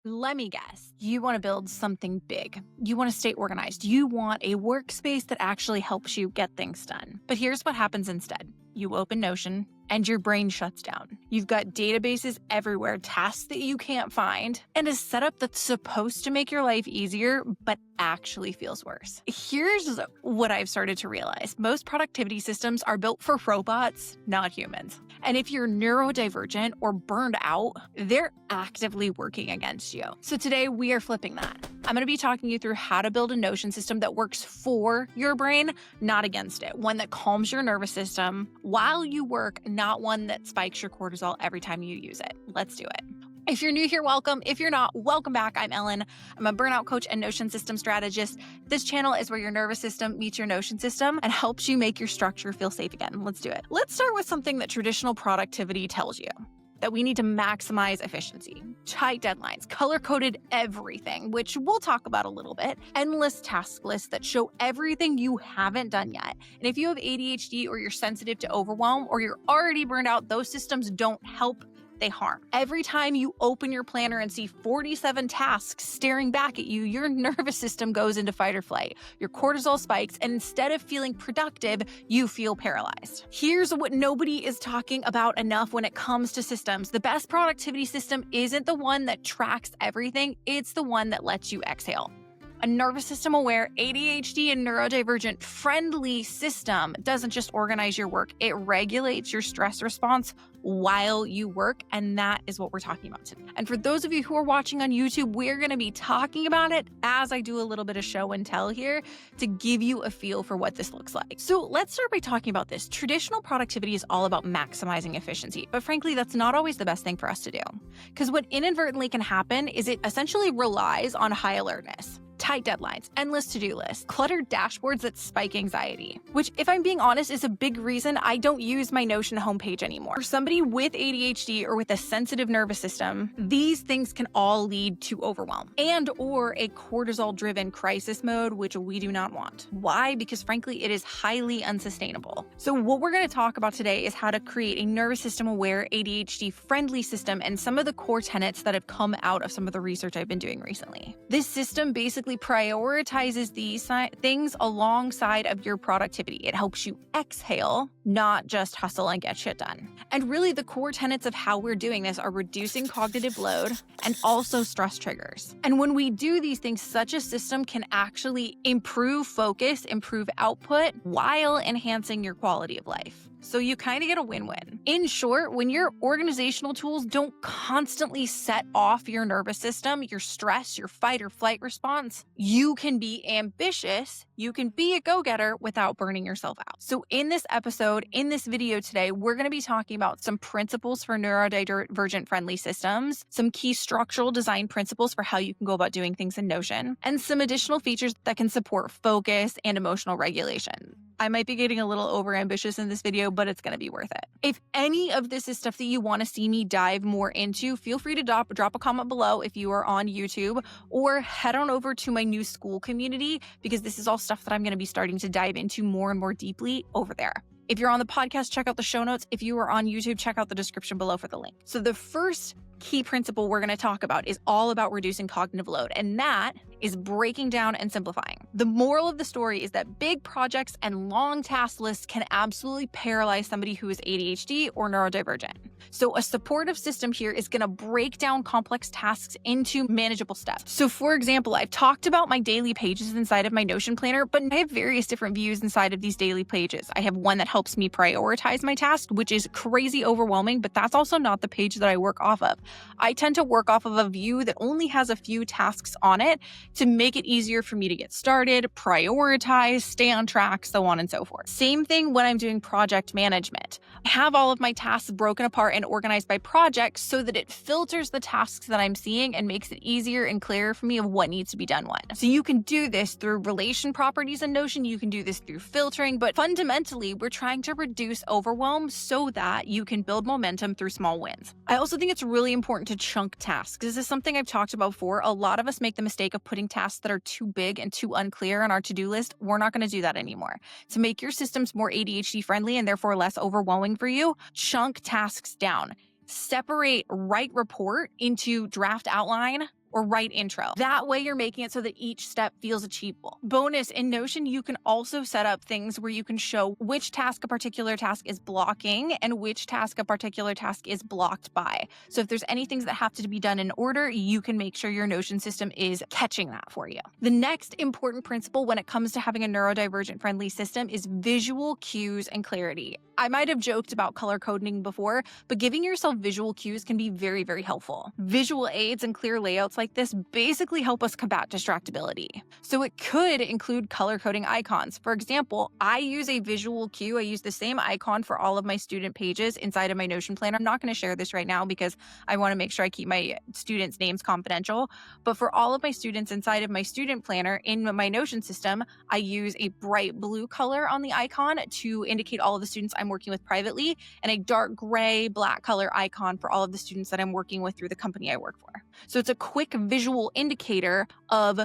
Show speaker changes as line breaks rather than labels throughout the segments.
Let me guess. You want to build something big. You want to stay organized. You want a workspace that actually helps you get things done. But here's what happens instead. You open Notion and your brain shuts down. You've got databases everywhere, tasks that you can't find, and a setup that's supposed to make your life easier, but actually feels worse. Here's what I've started to realize. Most productivity systems are built for robots, not humans. And if you're neurodivergent or burned out, they're actively working against you. So today we are flipping that. I'm going to be talking you through how to build a Notion system that works for your brain, not against it. One that calms your nervous system while you work, not one that spikes your cortisol every time you use it. Let's do it. If you're new here, welcome. If you're not, welcome back. I'm Ellen. I'm a burnout coach and Notion system strategist. This channel is where your nervous system meets your Notion system and helps you make your structure feel safe again. Let's do it. Let's start with something that traditional productivity tells you. That we need to maximize efficiency, tight deadlines, color-coded everything, which we'll talk about a little bit, endless task lists that show everything you haven't done yet. And if you have ADHD or you're sensitive to overwhelm or you're already burned out, those systems don't help. They harm. Every time you open your planner and see 47 tasks staring back at you, your nervous system goes into fight or flight. Your cortisol spikes, and instead of feeling productive, you feel paralyzed. Here's what nobody is talking about enough when it comes to systems. The best productivity system isn't the one that tracks everything, it's the one that lets you exhale. A nervous system aware, ADHD and neurodivergent friendly system doesn't just organize your work, it regulates your stress response while you work, and that is what we're talking about today. And for those of you who are watching on YouTube, we're going to be talking about it as I do a little bit of show and tell here to give you a feel for what this looks like. So let's start by talking about this. Traditional productivity is all about maximizing efficiency, but frankly, that's not always the best thing for us to do. Because what inadvertently can happen is it essentially relies on high alertness. Tight deadlines, endless to-do lists, cluttered dashboards that spike anxiety, which, if I'm being honest, is a big reason I don't use my Notion homepage anymore. For somebody with ADHD or with a sensitive nervous system, these things can all lead to overwhelm and or a cortisol-driven crisis mode, which we do not want. Why? Because frankly, it is highly unsustainable. So what we're going to talk about today is how to create a nervous system-aware, ADHD-friendly system and some of the core tenets that have come out of some of the research I've been doing recently. This system basically prioritizes these things alongside of your productivity. It helps you exhale, not just hustle and get shit done. And really the core tenets of how we're doing this are reducing cognitive load and also stress triggers. And when we do these things, such a system can actually improve focus, improve output while enhancing your quality of life. So you kind of get a win-win. In short, when your organizational tools don't constantly set off your nervous system, your stress, your fight or flight response, you can be ambitious, you can be a go-getter without burning yourself out. So in this episode, in this video today, we're going to be talking about some principles for neurodivergent friendly systems, some key structural design principles for how you can go about doing things in Notion, and some additional features that can support focus and emotional regulation. I might be getting a little overambitious in this video, but it's going to be worth it. If any of this is stuff that you want to see me dive more into, feel free to drop a comment below if you are on YouTube, or head on over to my new school community, because this is all stuff that I'm going to be starting to dive into more and more deeply over there. If you're on the podcast, check out the show notes. If you are on YouTube, check out the description below for the link. So the first key principle we're going to talk about is all about reducing cognitive load, and that is breaking down and simplifying. The moral of the story is that big projects and long task lists can absolutely paralyze somebody who is ADHD or neurodivergent. So a supportive system here is going to break down complex tasks into manageable steps. So for example, I've talked about my daily pages inside of my Notion planner, but I have various different views inside of these daily pages. I have one that helps me prioritize my tasks, which is crazy overwhelming, but that's also not the page that I work off of. I tend to work off of a view that only has a few tasks on it to make it easier for me to get started, prioritize, stay on track, so on and so forth. Same thing when I'm doing project management. I have all of my tasks broken apart and organized by projects so that it filters the tasks that I'm seeing and makes it easier and clearer for me of what needs to be done when. So you can do this through relation properties in Notion, you can do this through filtering, but fundamentally, we're trying to reduce overwhelm so that you can build momentum through small wins. I also think it's really important to chunk tasks. This is something I've talked about before. A lot of us make the mistake of putting tasks that are too big and too unclear on our to-do list. We're not going to do that anymore. To make your systems more ADHD friendly and therefore less overwhelming for you, chunk tasks down. Separate write report into draft outline, or write intro. That way you're making it so that each step feels achievable. Bonus, in Notion, you can also set up things where you can show which task a particular task is blocking and which task a particular task is blocked by. So if there's any things that have to be done in order, you can make sure your Notion system is catching that for you. The next important principle when it comes to having a neurodivergent friendly system is visual cues and clarity. I might have joked about color coding before, but giving yourself visual cues can be very, very helpful. Visual aids and clear layouts like this basically help us combat distractibility. So it could include color coding icons. For example, I use a visual cue. I use the same icon for all of my student pages inside of my Notion planner. I'm not going to share this right now because I want to make sure I keep my students' names confidential. But for all of my students inside of my student planner in my Notion system, I use a bright blue color on the icon to indicate all of the students I'm working with privately, and a dark gray black color icon for all of the students that I'm working with through the company I work for. So it's a quick visual indicator of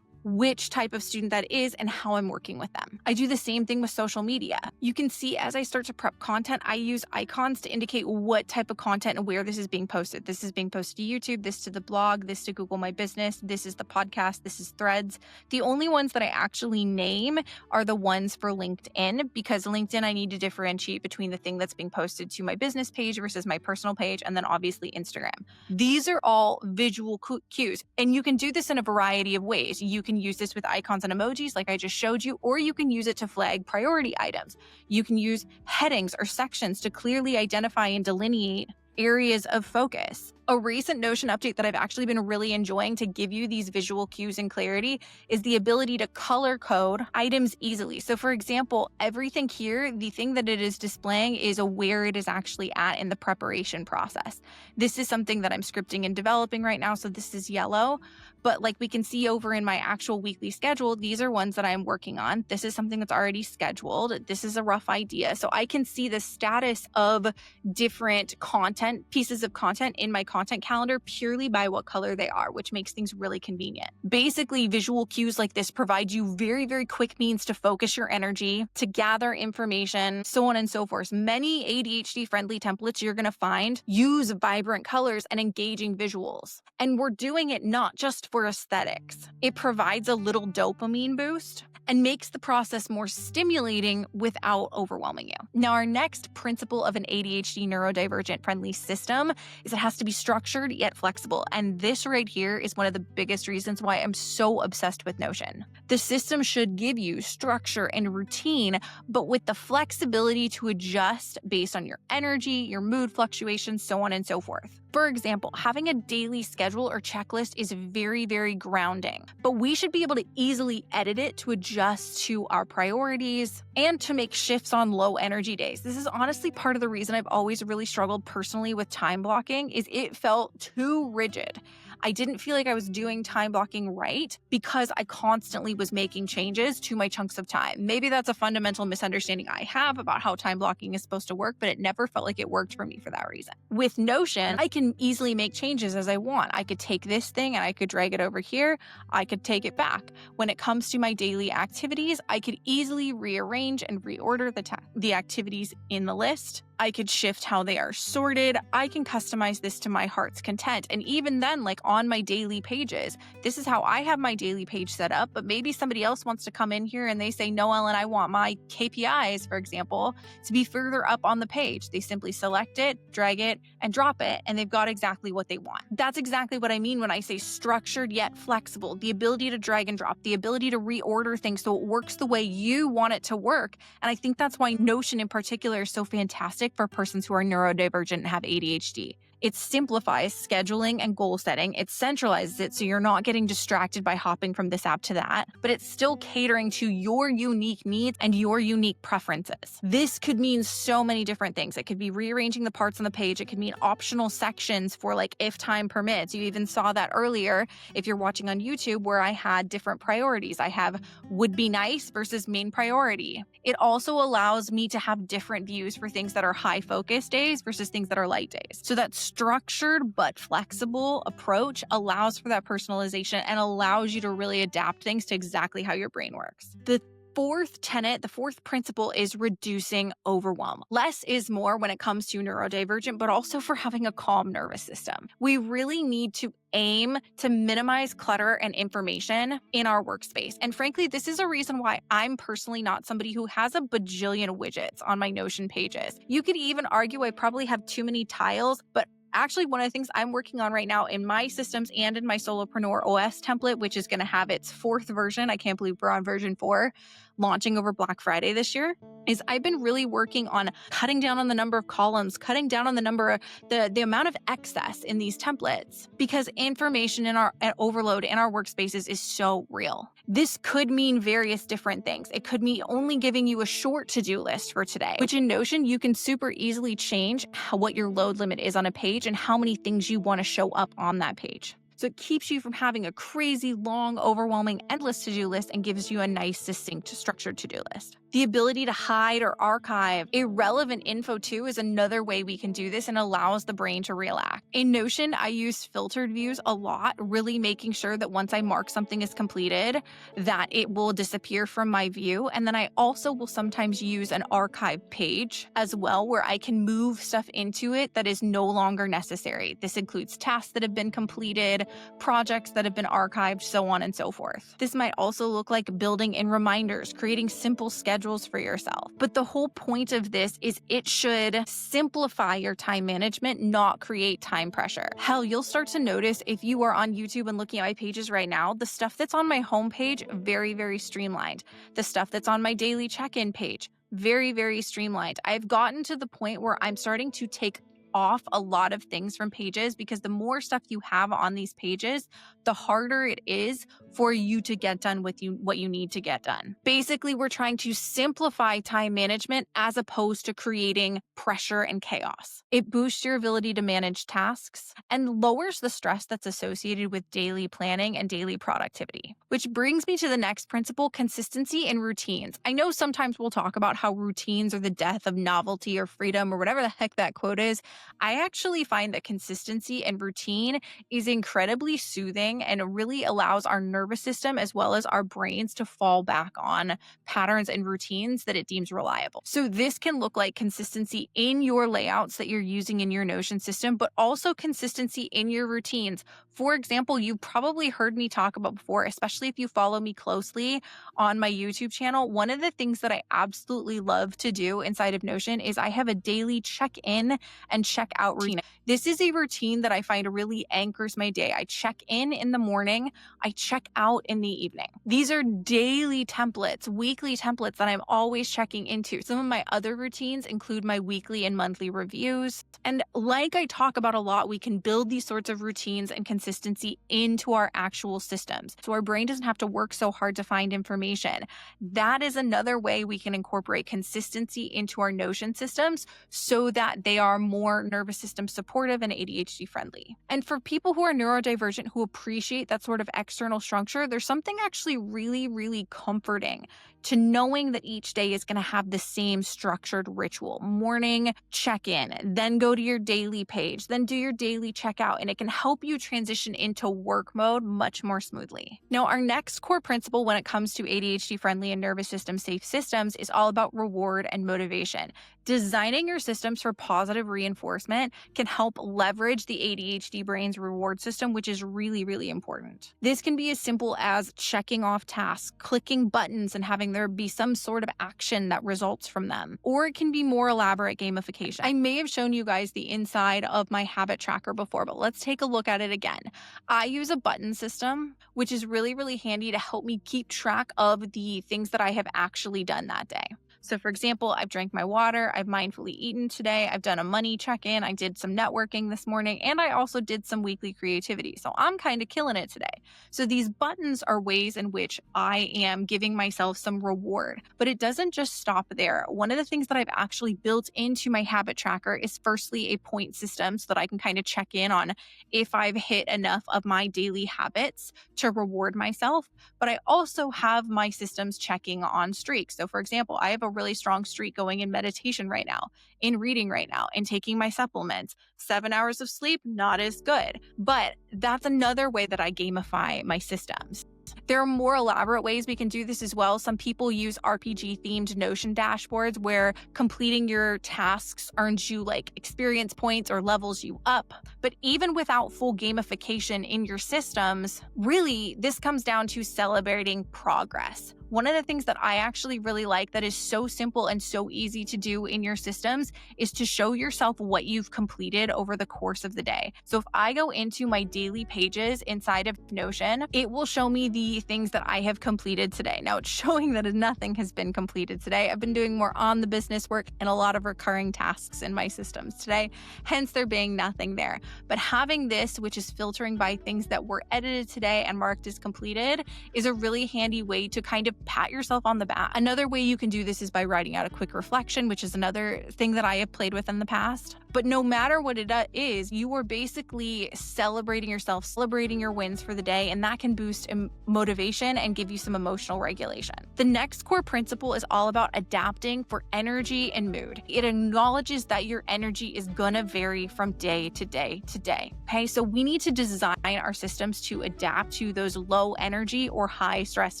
which type of student that is and how I'm working with them. I do the same thing with social media. You can see as I start to prep content, I use icons to indicate what type of content and where this is being posted. This is being posted to YouTube, this to the blog, this to Google My Business, this is the podcast, this is Threads. The only ones that I actually name are the ones for LinkedIn, because LinkedIn, I need to differentiate between the thing that's being posted to my business page versus my personal page, and then obviously Instagram. These are all visual cues, and you can do this in a variety of ways. You can use this with icons and emojis like I just showed you, or you can use it to flag priority items. You can use headings or sections to clearly identify and delineate areas of focus. A recent Notion update that I've actually been really enjoying to give you these visual cues and clarity is the ability to color code items easily. So for example, everything here, the thing that it is displaying is where it is actually at in the preparation process. This is something that I'm scripting and developing right now, so this is yellow. But like we can see over in my actual weekly schedule, these are ones that I'm working on. This is something that's already scheduled. This is a rough idea. So I can see the status of different content, pieces of content in my content calendar purely by what color they are, which makes things really convenient. Basically, visual cues like this provide you very, very quick means to focus your energy, to gather information, so on and so forth. Many ADHD-friendly templates you're going to find use vibrant colors and engaging visuals. And we're doing it not just for aesthetics. It provides a little dopamine boost and makes the process more stimulating without overwhelming you. Now, our next principle of an ADHD neurodivergent friendly system is it has to be structured yet flexible. And this right here is one of the biggest reasons why I'm so obsessed with Notion. The system should give you structure and routine, but with the flexibility to adjust based on your energy, your mood fluctuations, so on and so forth. For example, having a daily schedule or checklist is very, very grounding, but we should be able to easily edit it to adjust to our priorities and to make shifts on low energy days. This is honestly part of the reason I've always really struggled personally with time blocking is it felt too rigid. I didn't feel like I was doing time blocking right because I constantly was making changes to my chunks of time. Maybe that's a fundamental misunderstanding I have about how time blocking is supposed to work, but it never felt like it worked for me for that reason. With Notion, I can easily make changes as I want. I could take this thing and I could drag it over here. I could take it back. When it comes to my daily activities, I could easily rearrange and reorder the activities in the list. I could shift how they are sorted. I can customize this to my heart's content. And even then, like on my daily pages, this is how I have my daily page set up, but maybe somebody else wants to come in here and they say, no, Ellen, I want my KPIs, for example, to be further up on the page. They simply select it, drag it, and drop it, and they've got exactly what they want. That's exactly what I mean when I say structured yet flexible, the ability to drag and drop, the ability to reorder things so it works the way you want it to work. And I think that's why Notion in particular is so fantastic for persons who are neurodivergent and have ADHD. It simplifies scheduling and goal setting. It centralizes it so you're not getting distracted by hopping from this app to that, but it's still catering to your unique needs and your unique preferences. This could mean so many different things. It could be rearranging the parts on the page. It could mean optional sections for like if time permits. You even saw that earlier if you're watching on YouTube where I had different priorities. I have would be nice versus main priority. It also allows me to have different views for things that are high focus days versus things that are light days. So that's structured but flexible approach allows for that personalization and allows you to really adapt things to exactly how your brain works. The fourth tenet, the fourth principle is reducing overwhelm. Less is more when it comes to neurodivergent, but also for having a calm nervous system. We really need to aim to minimize clutter and information in our workspace. And frankly, this is a reason why I'm personally not somebody who has a bajillion widgets on my Notion pages. You could even argue I probably have too many tiles, but actually, one of the things I'm working on right now in my systems and in my Solopreneur OS template, which is going to have its fourth version, I can't believe we're on version 4, launching over Black Friday this year, is I've been really working on cutting down on the number of columns, cutting down on the number of the amount of excess in these templates, because information in our overload in our workspaces is so real. This could mean various different things. It could mean only giving you a short to-do list for today, which in Notion, you can super easily change what your load limit is on a page and how many things you want to show up on that page. So it keeps you from having a crazy, long, overwhelming, endless to-do list and gives you a nice, succinct, structured to-do list. The ability to hide or archive irrelevant info too is another way we can do this and allows the brain to relax. In Notion, I use filtered views a lot, really making sure that once I mark something as completed, that it will disappear from my view. And then I also will sometimes use an archive page as well, where I can move stuff into it that is no longer necessary. This includes tasks that have been completed, projects that have been archived, so on and so forth. This might also look like building in reminders, creating simple schedules for yourself. But the whole point of this is it should simplify your time management, not create time pressure. Hell, you'll start to notice if you are on YouTube and looking at my pages right now, the stuff that's on my homepage, very, very streamlined. The stuff that's on my daily check-in page, very, very streamlined. I've gotten to the point where I'm starting to take off a lot of things from pages, because the more stuff you have on these pages, the harder it is for you to get done with what you need to get done. Basically, we're trying to simplify time management as opposed to creating pressure and chaos. It boosts your ability to manage tasks and lowers the stress that's associated with daily planning and daily productivity. Which brings me to the next principle, consistency and routines. I know sometimes we'll talk about how routines are the death of novelty or freedom or whatever the heck that quote is. I actually find that consistency and routine is incredibly soothing and really allows our nervous system as well as our brains to fall back on patterns and routines that it deems reliable. So this can look like consistency in your layouts that you're using in your Notion system, but also consistency in your routines. For example, you've probably heard me talk about before, especially if you follow me closely on my YouTube channel. One of the things that I absolutely love to do inside of Notion is I have a daily check-in and check-out routine. This is a routine that I find really anchors my day. I check in the morning, I check out in the evening. These are daily templates, weekly templates that I'm always checking into. Some of my other routines include my weekly and monthly reviews. And like I talk about a lot, we can build these sorts of routines and consistency into our actual systems, so our brain doesn't have to work so hard to find information. That is another way we can incorporate consistency into our Notion systems so that they are more nervous system supportive and ADHD friendly. And for people who are neurodivergent who appreciate that sort of external structure, there's something actually really, really comforting to knowing that each day is going to have the same structured ritual. Morning check-in, then go to your daily page, then do your daily checkout, and it can help you transition into work mode much more smoothly. Now, our next core principle when it comes to ADHD-friendly and nervous system safe systems is all about reward and motivation. Designing your systems for positive reinforcement can help leverage the ADHD brain's reward system, which is really, really important. This can be as simple as checking off tasks, clicking buttons, and having there be some sort of action that results from them. Or it can be more elaborate gamification. I may have shown you guys the inside of my habit tracker before, but let's take a look at it again. I use a button system, which is really, really handy to help me keep track of the things that I have actually done that day. So for example, I've drank my water, I've mindfully eaten today, I've done a money check-in, I did some networking this morning, and I also did some weekly creativity. So I'm kind of killing it today. So these buttons are ways in which I am giving myself some reward, but it doesn't just stop there. One of the things that I've actually built into my habit tracker is firstly a point system so that I can kind of check in on if I've hit enough of my daily habits to reward myself. But I also have my systems checking on streaks. So for example, I have a really strong streak going in meditation right now, in reading right now, and taking my supplements. 7 hours of sleep, not as good. But that's another way that I gamify my systems. it. There are more elaborate ways we can do this as well. Some people use RPG-themed Notion dashboards where completing your tasks earns you like experience points or levels you up. But even without full gamification in your systems, really, this comes down to celebrating progress. One of the things that I actually really like that is so simple and so easy to do in your systems is to show yourself what you've completed over the course of the day. So if I go into my daily pages inside of Notion, it will show me the things that I have completed today. Now it's showing that nothing has been completed today. I've been doing more on the business work and a lot of recurring tasks in my systems today, hence there being nothing there. But having this, which is filtering by things that were edited today and marked as completed, is a really handy way to kind of pat yourself on the back. Another way you can do this is by writing out a quick reflection, which is another thing that I have played with in the past. But no matter what it is, you are basically celebrating yourself, celebrating your wins for the day, and that can boost motivation and give you some emotional regulation. The next core principle is all about adapting for energy and mood. It acknowledges that your energy is gonna vary from day to day to day. Okay, so we need to design our systems to adapt to those low energy or high stress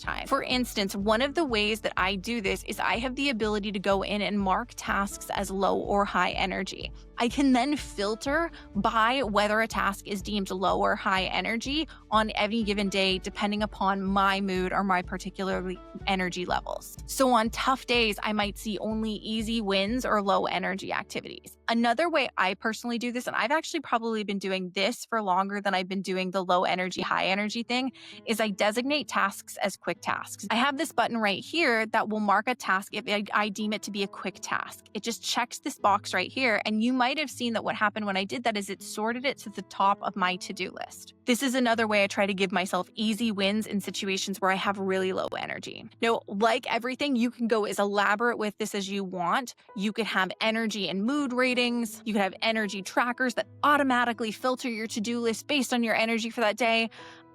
times. For instance, one of the ways that I do this is I have the ability to go in and mark tasks as low or high energy. I can then filter by whether a task is deemed low or high energy on any given day, depending upon my mood or my particular energy levels. So on tough days, I might see only easy wins or low energy activities. Another way I personally do this, and I've actually probably been doing this for longer than I've been doing the low energy, high energy thing, is I designate tasks as quick tasks. I have this button right here that will mark a task if I deem it to be a quick task. It just checks this box right here, and you might have seen that what happened when I did that is it sorted it to the top of my to-do list. This is another way I try to give myself easy wins in situations where I have really low energy. Now, like everything, you can go as elaborate with this as you want. You could have energy and mood ratings. You could have energy trackers that automatically filter your to-do list based on your energy for that day.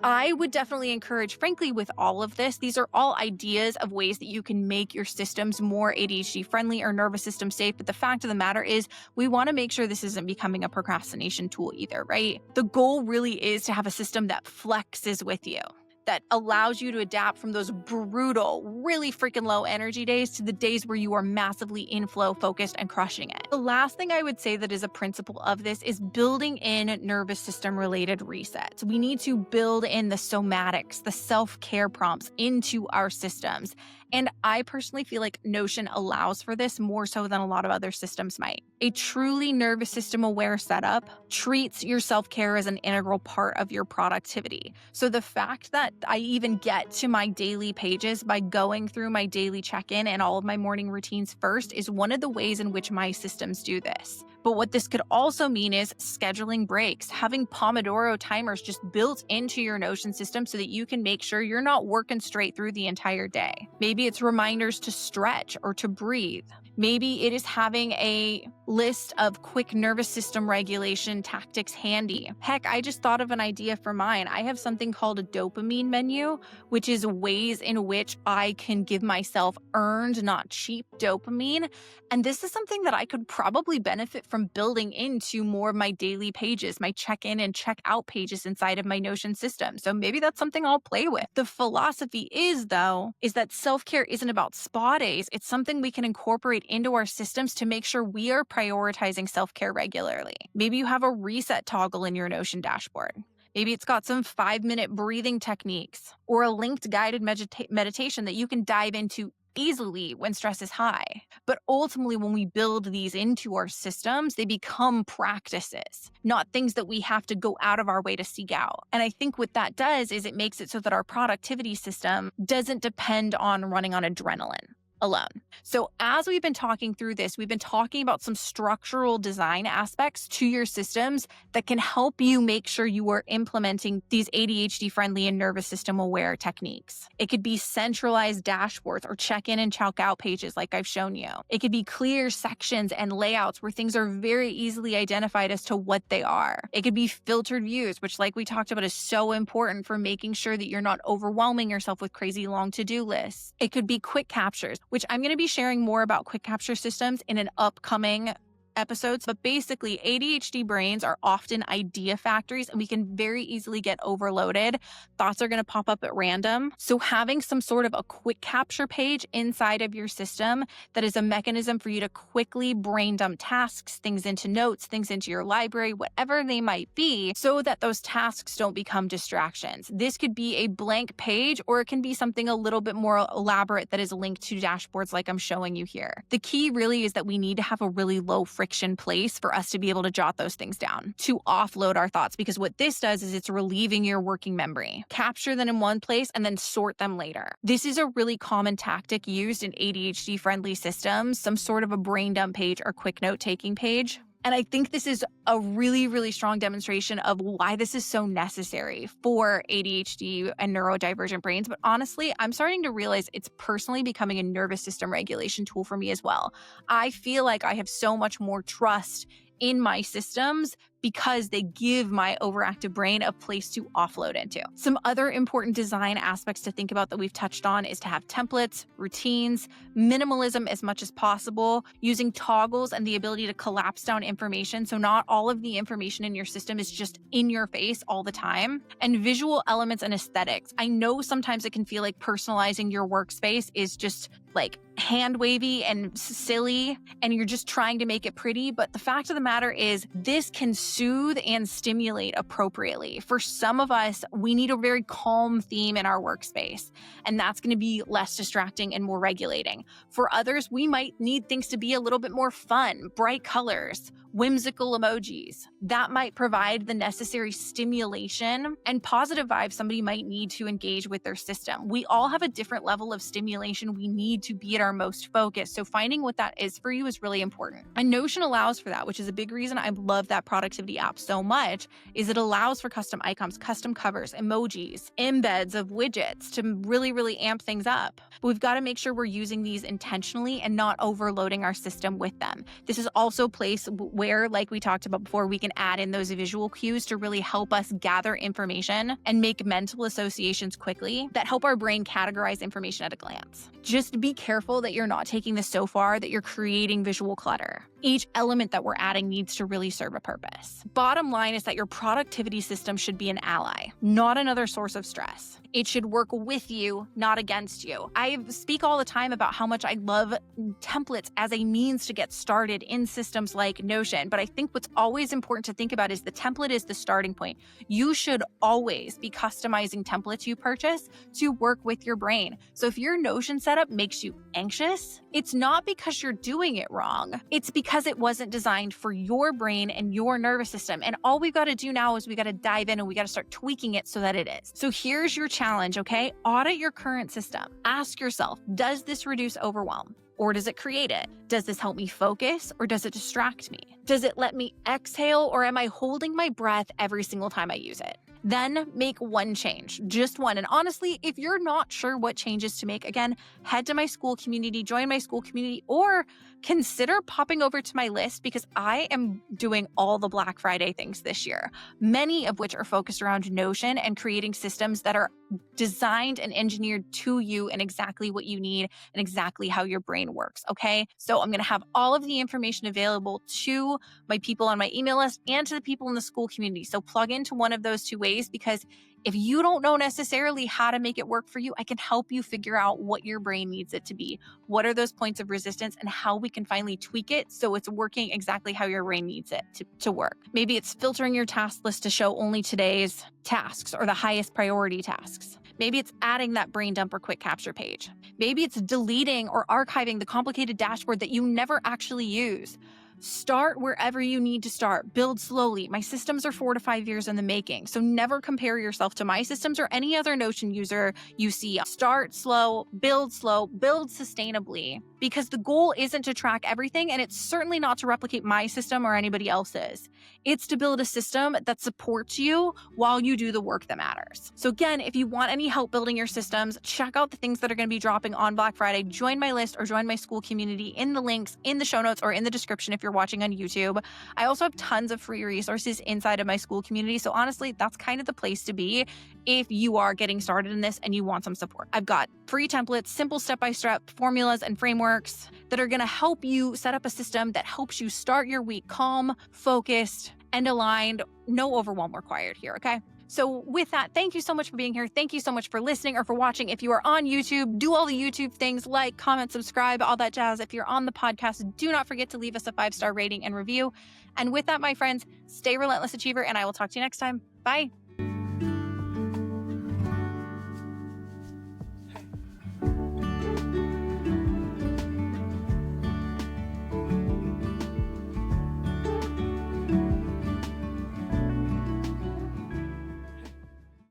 I would definitely encourage, frankly, with all of this, these are all ideas of ways that you can make your systems more ADHD friendly or nervous system safe. But the fact of the matter is we want to make sure this isn't becoming a procrastination tool either, right? The goal really is to have a system that flexes with you, that allows you to adapt from those brutal, really freaking low energy days to the days where you are massively in flow, focused, and crushing it. The last thing I would say that is a principle of this is building in nervous system related resets. We need to build in the somatics, the self-care prompts into our systems. And I personally feel like Notion allows for this more so than a lot of other systems might. A truly nervous system aware setup treats your self-care as an integral part of your productivity. So the fact that I even get to my daily pages by going through my daily check-in and all of my morning routines first is one of the ways in which my systems do this. But what this could also mean is scheduling breaks, having Pomodoro timers just built into your Notion system so that you can make sure you're not working straight through the entire day. Maybe it's reminders to stretch or to breathe. Maybe it is having a list of quick nervous system regulation tactics handy. Heck, I just thought of an idea for mine. I have something called a dopamine menu, which is ways in which I can give myself earned, not cheap dopamine. And this is something that I could probably benefit from building into more of my daily pages, my check-in and check-out pages inside of my Notion system. So maybe that's something I'll play with. The philosophy is, though, is that self-care isn't about spa days. It's something we can incorporate into our systems to make sure we are prioritizing self-care regularly. Maybe you have a reset toggle in your Notion dashboard. Maybe it's got some 5-minute breathing techniques or a linked guided meditation that you can dive into easily when stress is high. But ultimately, when we build these into our systems, they become practices, not things that we have to go out of our way to seek out. And I think what that does is it makes it so that our productivity system doesn't depend on running on adrenaline alone. So as we've been talking through this, we've been talking about some structural design aspects to your systems that can help you make sure you are implementing these ADHD friendly and nervous system aware techniques. It could be centralized dashboards or check-in and check-out pages like I've shown you. It could be clear sections and layouts where things are very easily identified as to what they are. It could be filtered views, which like we talked about is so important for making sure that you're not overwhelming yourself with crazy long to-do lists. It could be quick captures, which I'm going to be sharing more about quick capture systems in an upcoming episodes, but basically ADHD brains are often idea factories and we can very easily get overloaded. Thoughts are going to pop up at random. So having some sort of a quick capture page inside of your system that is a mechanism for you to quickly brain dump tasks, things into notes, things into your library, whatever they might be, so that those tasks don't become distractions. This could be a blank page, or it can be something a little bit more elaborate that is linked to dashboards like I'm showing you here. The key really is that we need to have a really low friction place for us to be able to jot those things down, to offload our thoughts, because what this does is it's relieving your working memory. Capture them in one place and then sort them later. This is a really common tactic used in ADHD-friendly systems, some sort of a brain dump page or quick note-taking page. And I think this is a really, really strong demonstration of why this is so necessary for ADHD and neurodivergent brains. But honestly, I'm starting to realize it's personally becoming a nervous system regulation tool for me as well. I feel like I have so much more trust in my systems because they give my overactive brain a place to offload into. Some other important design aspects to think about that we've touched on is to have templates, routines, minimalism as much as possible, using toggles and the ability to collapse down information so not all of the information in your system is just in your face all the time, and visual elements and aesthetics. I know sometimes it can feel like personalizing your workspace is just like hand wavy and silly, and you're just trying to make it pretty. But the fact of the matter is this can soothe and stimulate appropriately. For some of us, we need a very calm theme in our workspace, and that's going to be less distracting and more regulating. For others, we might need things to be a little bit more fun, bright colors, whimsical emojis. That might provide the necessary stimulation and positive vibes somebody might need to engage with their system. We all have a different level of stimulation we need to be at our most focused. So finding what that is for you is really important. And Notion allows for that, which is a big reason I love that productivity app so much, is it allows for custom icons, custom covers, emojis, embeds of widgets to really, really amp things up. But we've got to make sure we're using these intentionally and not overloading our system with them. This is also a place where, like we talked about before, we can add in those visual cues to really help us gather information and make mental associations quickly that help our brain categorize information at a glance. Just be careful that you're not taking this so far that you're creating visual clutter. Each element that we're adding needs to really serve a purpose. Bottom line is that your productivity system should be an ally, not another source of stress. It should work with you, not against you. I speak all the time about how much I love templates as a means to get started in systems like Notion, but I think what's always important to think about is the template is the starting point. You should always be customizing templates you purchase to work with your brain. So if your Notion setup makes you anxious, it's not because you're doing it wrong. It's because it wasn't designed for your brain and your nervous system. And all we've got to do now is we got to dive in and we got to start tweaking it so that it is. So here's your challenge, okay? Audit your current system. Ask yourself, does this reduce overwhelm? Or does it create it? Does this help me focus or does it distract me? Does it let me exhale or am I holding my breath every single time I use it? Then make one change, just one. And honestly, if you're not sure what changes to make, again, head to my school community, join my school community, or consider popping over to my list because I am doing all the Black Friday things this year, many of which are focused around Notion and creating systems that are designed and engineered to you and exactly what you need and exactly how your brain works, okay? So I'm going to have all of the information available to my people on my email list and to the people in the school community. So plug into one of those two ways, because if you don't know necessarily how to make it work for you, I can help you figure out what your brain needs it to be. What are those points of resistance and how we can finally tweak it so it's working exactly how your brain needs it to work. Maybe it's filtering your task list to show only today's tasks or the highest priority tasks. Maybe it's adding that brain dump or quick capture page. Maybe it's deleting or archiving the complicated dashboard that you never actually use. Start wherever you need to start. Build slowly. My systems are 4 to 5 years in the making, so never compare yourself to my systems or any other Notion user you see. Start slow, build sustainably, because the goal isn't to track everything, and it's certainly not to replicate my system or anybody else's. It's to build a system that supports you while you do the work that matters. So again, if you want any help building your systems, check out the things that are going to be dropping on Black Friday. Join my list or join my school community in the links in the show notes or in the description if you're you're watching on YouTube. I also have tons of free resources inside of my school community. So honestly, that's kind of the place to be if you are getting started in this and you want some support. I've got free templates, simple step-by-step formulas and frameworks that are going to help you set up a system that helps you start your week calm, focused, and aligned. No overwhelm required here, okay? So with that, thank you so much for being here. Thank you so much for listening or for watching. If you are on YouTube, do all the YouTube things, like, comment, subscribe, all that jazz. If you're on the podcast, do not forget to leave us a 5-star rating and review. And with that, my friends, stay relentless achiever, and I will talk to you next time. Bye.